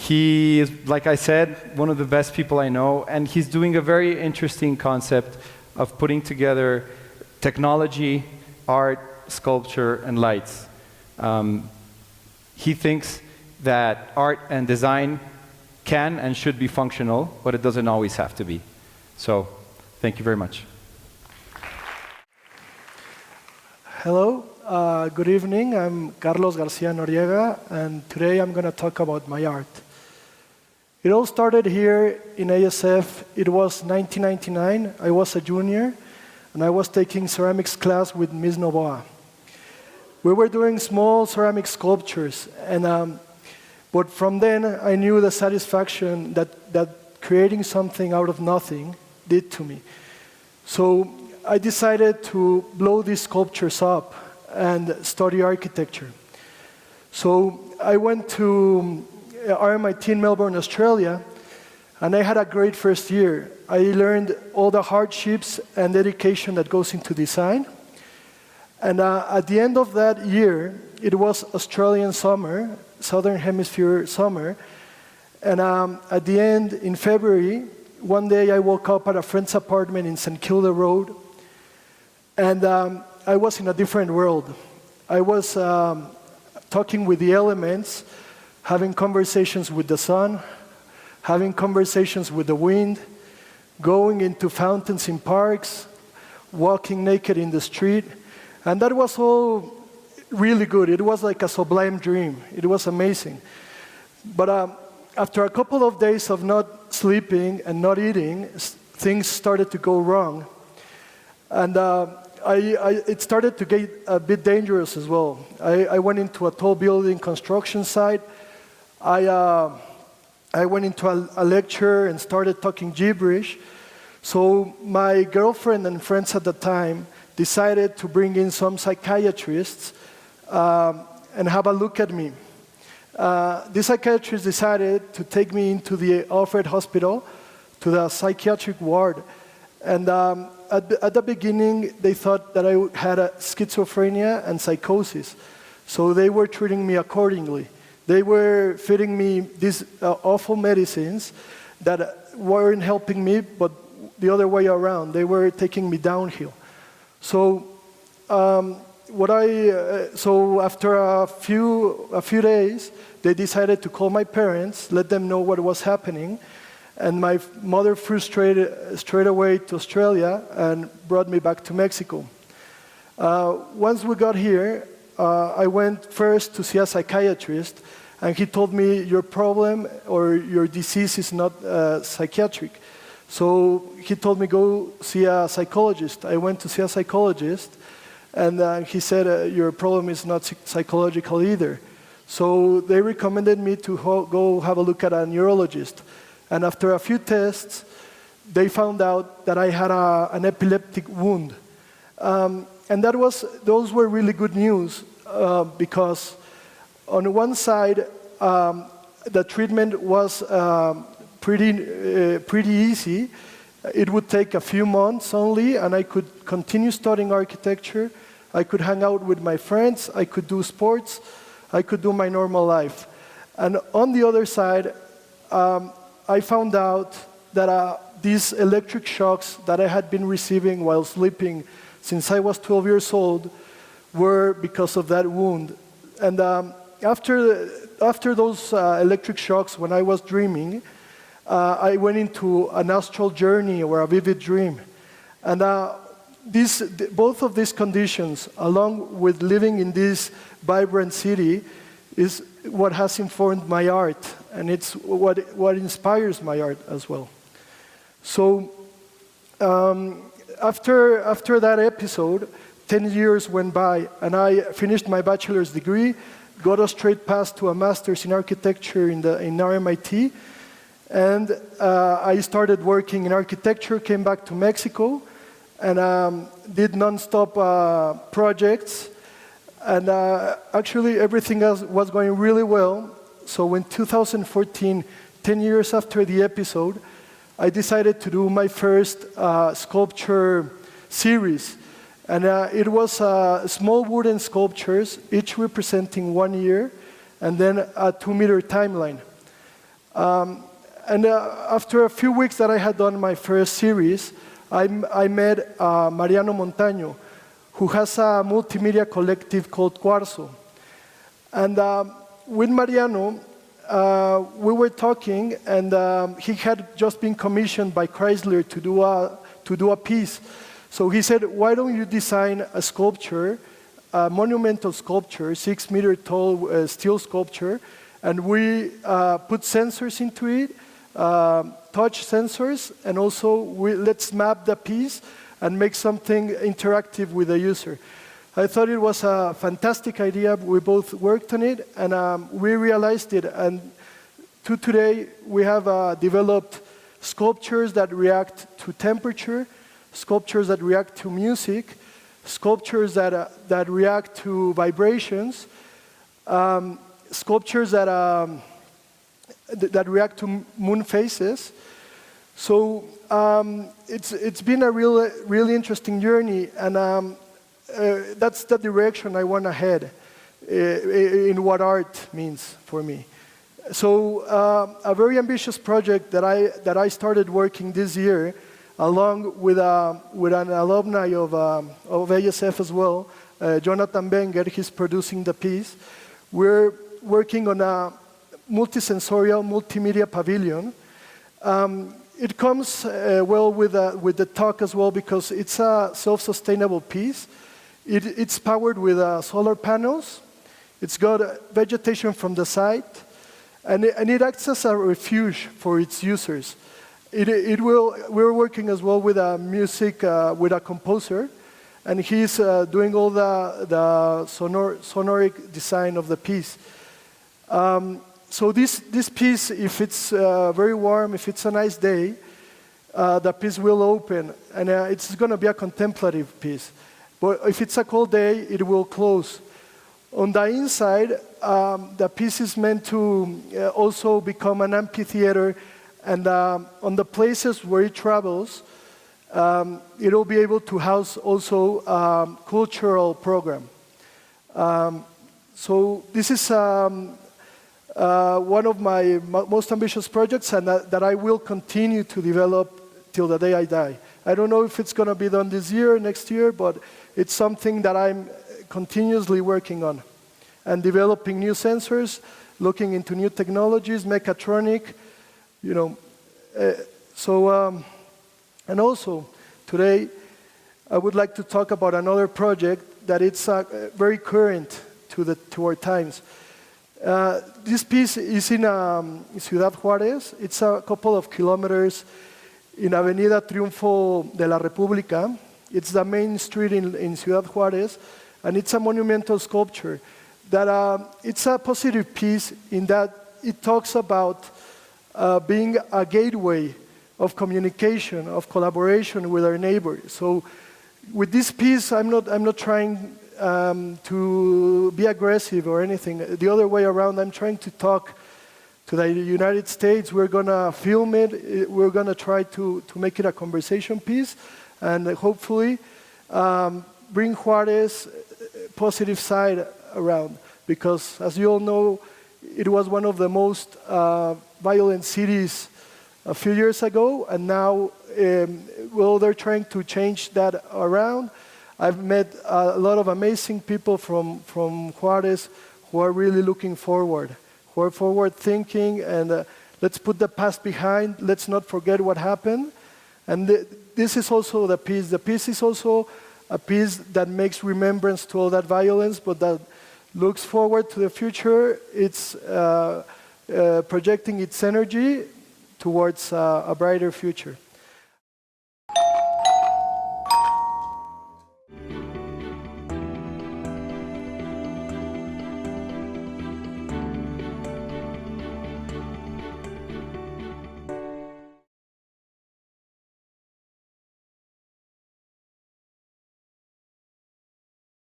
He is, like I said, one of the best people I know, and he's doing a very interesting concept of putting together technology, art, sculpture, and lights. He thinks that art and design can and should be functional, but it doesn't always have to be. So, thank you very much. Hello, good evening. I'm Carlos Garcia Noriega, and today I'm going to talk about my art. It all started here in ASF. It was 1999. I was a junior, and I was taking ceramics class with Ms. Novoa. We were doing small ceramic sculptures, and but from then I knew the satisfaction that creating something out of nothing did to me. So I decided to blow these sculptures up and study architecture. So I went to RMIT in Melbourne, Australia, and I had a great first year. I learned all the hardships and dedication that goes into design. And at the end of that year, it was Australian summer, Southern Hemisphere summer, and at the end, in February, one day I woke up at a friend's apartment in St. Kilda Road, and I was in a different world. I was talking with the elements, having conversations with the sun, having conversations with the wind, going into fountains in parks, walking naked in the street, and that was all really good. It was like a sublime dream. It was amazing. But after a couple of days of not sleeping and not eating, things started to go wrong. And it started to get a bit dangerous as well. I went into a tall building construction site. I went into a lecture and started talking gibberish. So my girlfriend and friends at the time decided to bring in some psychiatrists and have a look at me. This psychiatrist decided to take me into the Alfred Hospital, to the psychiatric ward. And at the beginning, they thought that I had a schizophrenia and psychosis. So they were treating me accordingly. They were feeding me these awful medicines that weren't helping me, but the other way around. They were taking me downhill. So so after a few days, they decided to call my parents, let them know what was happening, and my mother flew straight away to Australia and brought me back to Mexico. Once we got here, I went first to see a psychiatrist, and he told me your problem or your disease is not psychiatric. So he told me go see a psychologist. I went to see a psychologist, and he said your problem is not psychological either. So they recommended me to go have a look at a neurologist. And after a few tests, they found out that I had an epileptic wound. And those were really good news because on one side, the treatment was pretty easy. It would take a few months only, and I could continue studying architecture. I could hang out with my friends. I could do sports. I could do my normal life. And on the other side, I found out that these electric shocks that I had been receiving while sleeping since I was 12 years old were because of that wound. And after those electric shocks, when I was dreaming, I went into an astral journey or a vivid dream. And both of these conditions, along with living in this vibrant city, is what has informed my art, and it's what inspires my art as well. So after that episode, 10 years went by, and I finished my bachelor's degree, got a straight pass to a master's in architecture in RMIT, and I started working in architecture, came back to Mexico, and did non-stop projects. And actually, everything else was going really well. So in 2014, 10 years after the episode, I decided to do my first sculpture series. And it was small wooden sculptures, each representing 1 year, and then a 2-meter timeline. And after a few weeks that I had done my first series, I met Mariano Montaño, who has a multimedia collective called Cuarzo. And with Mariano, we were talking, and he had just been commissioned by Chrysler to do a piece. So he said, why don't you design a sculpture, a monumental sculpture, 6-meter tall steel sculpture, and we put sensors into it, touch sensors, and also let's map the piece and make something interactive with the user. I thought it was a fantastic idea. We both worked on it, and we realized it. And to today, we have developed sculptures that react to temperature, sculptures that react to music, sculptures that react to vibrations, sculptures that react to moon phases. So it's been a really interesting journey, and that's the direction I want to head in what art means for me. So a very ambitious project that I started working this year, along with an alumni of ASF as well, Jonathan Wenger. He's producing the piece. We're working on a multisensorial, multimedia pavilion. It comes well with the talk as well, because it's a self-sustainable piece. It's powered with solar panels. It's got vegetation from the site, and it acts as a refuge for its users. We're working as well with with a composer, and he's doing all the sonoric design of the piece. So this piece, if it's very warm, if it's a nice day, the piece will open, and it's going to be a contemplative piece. But if it's a cold day, it will close. On the inside, the piece is meant to also become an amphitheater, and on the places where it travels, it'll be able to house also a cultural program. So this is one of my most ambitious projects, and that I will continue to develop till the day I die. I don't know if it's going to be done this year, next year, but it's something that I'm continuously working on, and developing new sensors, looking into new technologies, mechatronic, and also today I would like to talk about another project that it's very current to our times. This piece is in Ciudad Juárez. It's a couple of kilometers in Avenida Triunfo de la República. It's the main street in Ciudad Juárez, and it's a monumental sculpture that it's a positive piece in that it talks about being a gateway of communication, of collaboration with our neighbors. So with this piece, I'm not trying to be aggressive or anything. The other way around, I'm trying to talk to the United States. We're going to film it. We're going to try to make it a conversation piece, and hopefully bring Juárez positive side around. Because as you all know, it was one of the most violent cities a few years ago, and now, they're trying to change that around. I've met a lot of amazing people from Juárez who are really looking forward, who are forward thinking, and let's put the past behind, let's not forget what happened. And this is also the piece. The piece is also a piece that makes remembrance to all that violence, but that looks forward to the future. It's projecting its energy towards a brighter future.